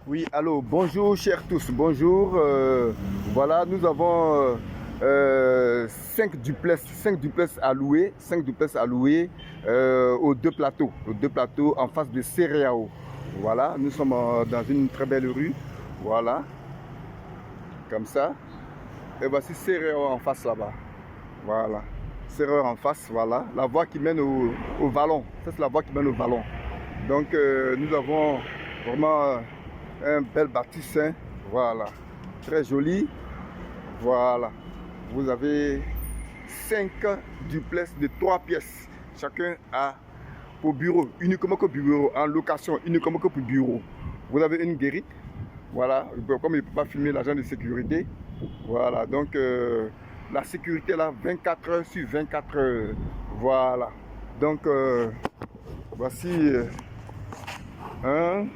Oui, allô, bonjour chers tous, bonjour. Voilà, nous avons 5 duplex à louer, 5 duplex à louer aux deux plateaux en face de Cereao. Voilà, nous sommes dans une très belle rue, voilà, comme ça. Et voici Cereao en face là-bas, voilà. Cereao en face, voilà, la voie qui mène au vallon. Ça c'est la voie qui mène au vallon. Donc nous avons vraiment un bel bâtisse, hein. Voilà, très joli. Voilà, vous avez 5 duplex de 3 pièces. Chacun a pour bureau, uniquement que bureau, en location, uniquement que pour bureau. Vous avez une guérite, voilà, comme il ne peut pas filmer l'agent de sécurité. Voilà, donc la sécurité là, 24 heures sur 24 heures. Voilà, donc voici 1,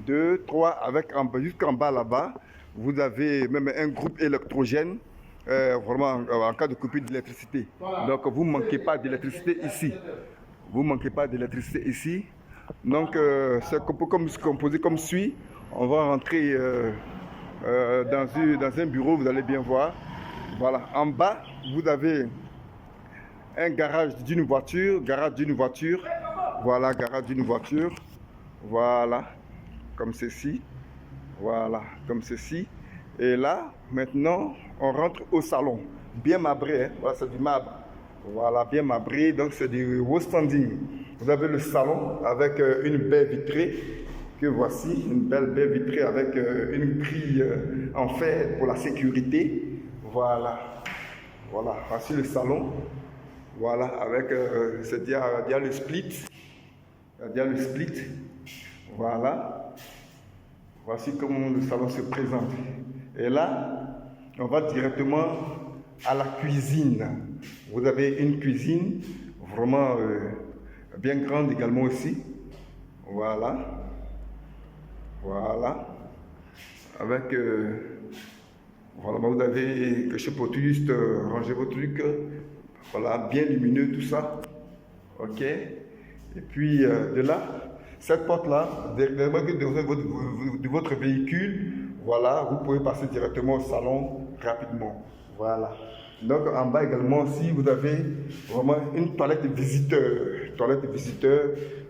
2, 3, avec jusqu'en bas là-bas, vous avez même un groupe électrogène, vraiment en cas de coupure d'électricité. Donc vous ne manquez pas d'électricité ici. Vous ne manquez pas d'électricité ici. Donc c'est composé comme suit. On va rentrer dans un bureau, vous allez bien voir. Voilà, en bas, vous avez un garage d'une voiture, Voilà, garage d'une voiture. Voilà, comme ceci. Voilà, comme ceci. Et là, maintenant, on rentre au salon. Bien marbré, hein? Voilà, c'est du marbre. Voilà, bien marbré, donc c'est du haut standing. Vous avez le salon avec une baie vitrée, que voici, une belle baie vitrée avec une grille en fer pour la sécurité. Voilà, voilà, voici le salon. Voilà, avec, il y a le split. Il y a le split. Voilà. Voici comment le salon se présente. Et là, on va directement à la cuisine. Vous avez une cuisine vraiment bien grande également aussi. Voilà. Voilà. Avec, voilà, vous avez quelque chose pour juste ranger vos trucs. Voilà, bien lumineux tout ça. Ok. Et puis de là, cette porte-là, derrière de votre véhicule, voilà, vous pouvez passer directement au salon rapidement. Voilà. Donc en bas également, si vous avez vraiment une toilette visiteur,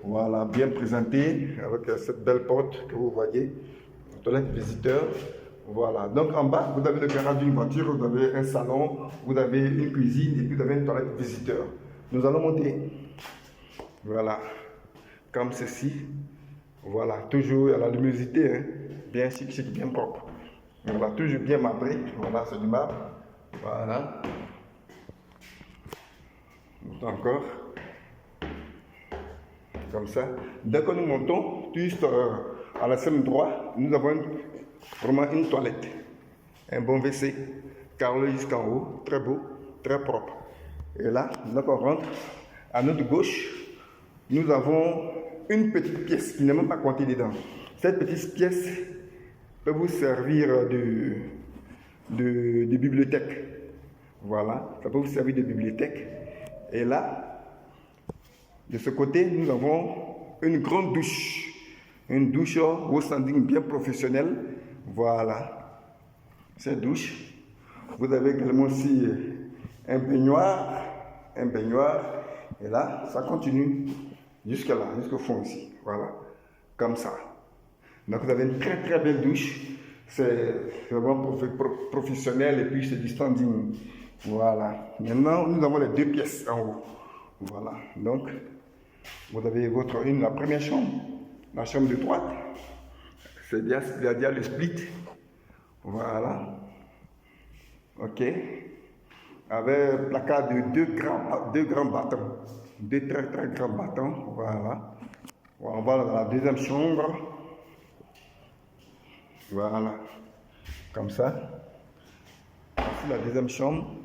voilà, bien présentée, avec cette belle porte que vous voyez, toilette visiteur. Voilà. Donc en bas, vous avez le garage d'une voiture, vous avez un salon, vous avez une cuisine et puis vous avez une toilette visiteur. Nous allons monter. Voilà, comme ceci. Voilà, toujours à la luminosité, hein? Bien chic, bien propre. Voilà, toujours bien marbré. Voilà, c'est du marbre. Voilà. Encore. Comme ça. Dès que nous montons, juste à la scène droite, nous avons vraiment une toilette. Un bon WC. Carrelé jusqu'en haut. Très beau, très propre. Et là, donc on rentre. À notre gauche, nous avons une petite pièce qui n'est même pas comptée dedans. Cette petite pièce peut vous servir de bibliothèque. Voilà, ça peut vous servir de bibliothèque. Et là, de ce côté, nous avons une grande douche. Une douche au standing bien professionnel. Voilà, cette douche. Vous avez également aussi un baignoire. Et là, ça continue jusque là, jusqu'au fond ici. Voilà, comme ça. Donc vous avez une très belle douche. C'est vraiment professionnel et puis c'est du standing. Voilà. Maintenant, nous avons les 2 pièces en haut. Voilà. Donc, vous avez la première chambre, la chambre de droite. C'est bien le split. Voilà. Ok. Avec placard de 2 grands bâtons. 2 très grands bâtons. Voilà. On va dans la deuxième chambre. Voilà. Comme ça. Voici la deuxième chambre.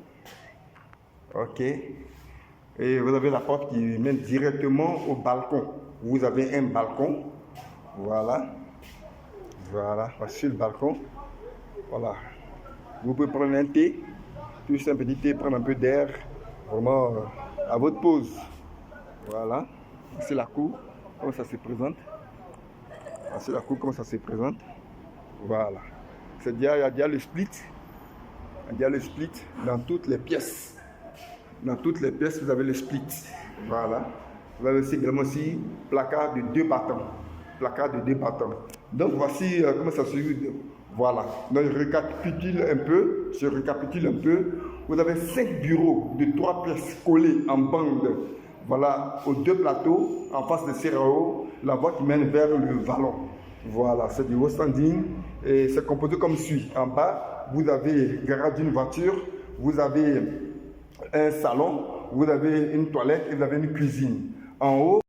Ok. Et vous avez la porte qui mène directement au balcon. Vous avez un balcon. Voilà. Voilà. Voici le balcon. Voilà. Vous pouvez prendre un thé. Juste un petit thé, prendre un peu d'air. Vraiment à votre pause. Voilà. C'est la cour. Comment ça se présente. Voici la cour, comment ça se présente. Voilà. Il y a déjà le split. Il y a le split dans toutes les pièces. Dans toutes les pièces, vous avez le split. Voilà. Vous avez aussi également aussi placard de 2 battants. Placard de 2 battants. Donc voici comment ça se fait. Voilà. Donc je récapitule un peu. Vous avez 5 bureaux de 3 pièces collés en bande. Voilà, aux 2 plateaux, en face de CRO, la voie qui mène vers le vallon. Voilà, c'est du haut standing et c'est composé comme suit. En bas, vous avez garage d'une voiture, vous avez un salon, vous avez une toilette et vous avez une cuisine. En haut,